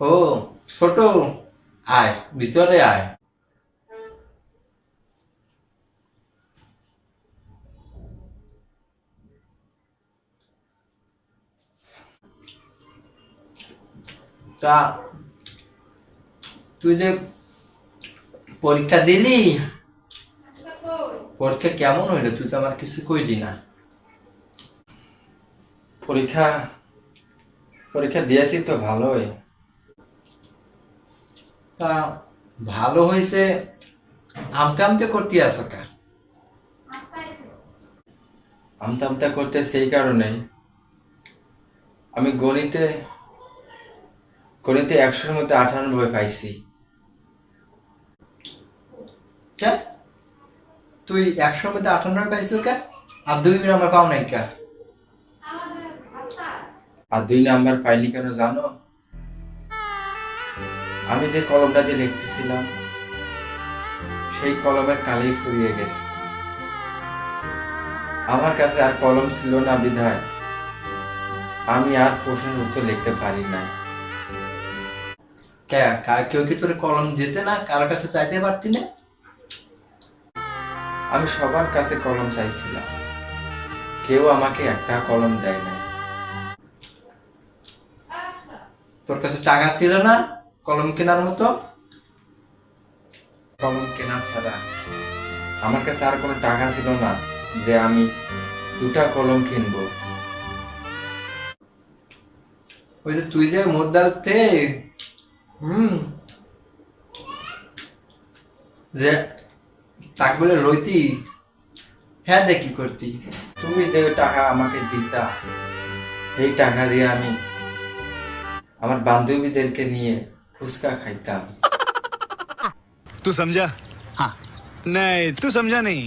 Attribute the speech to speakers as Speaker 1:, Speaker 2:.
Speaker 1: ও ছোট, আয় ভিতরে আয়। তা তুই যে পরীক্ষা দিলি, পরীক্ষা কেমন হইলো? তুই তো আমার কিছু কইলি না।
Speaker 2: পরীক্ষা পরীক্ষা দিয়েছি তো ভালোই।
Speaker 1: তা ভালো হয়েছে, আমতে আমতে করতে আসো কা?
Speaker 2: আমতা আমতা করতে সেই কারণেই আমি গণিতে গণিতে 100-র মধ্যে 98 পাইছি।
Speaker 1: কে? তুই 100 মধ্যে 98 পাইছো কে? আর 2 নাম্বার পাও নাই কে?
Speaker 2: আর 2 নাম্বার পাইনি কেন জানো? আমি যে কলমটা দিয়ে লিখতেছিলাম সেই কলমের কালি ফুরিয়ে গেছে। আমার কাছে আর কলম ছিল না বিধায় আমি আর প্রশ্নের উত্তর লিখতে পারি নাই।
Speaker 1: কে কেউ কি তোর কলম দিতে না? কারো কাছে চাইতে পারতি না?
Speaker 2: আমি সবার কাছে কলম চাইছিলাম, কেউ আমাকে একটা কলম দেয় নাই।
Speaker 1: তোর কাছে টাকা ছিল না কলম কেনার মতো?
Speaker 2: কলম কেনা ছাড়া আমার কাছে আর কোনো টাকা ছিল না যে আমি 2টা কলম কিনবো।
Speaker 1: ওই যে তুই যে মোদ্দারতে হুম যে টাকাগুলো লইতি, হ্যাঁ দেখি করতি।
Speaker 2: তুমি যে টাকা আমাকে দিতা এই টাকা দিয়ে আমি আমার বান্ধবীদেরকে নিয়ে ফুচকা খাইতাম।
Speaker 3: तू समझा? हाँ। नहीं, तू समझा नहीं।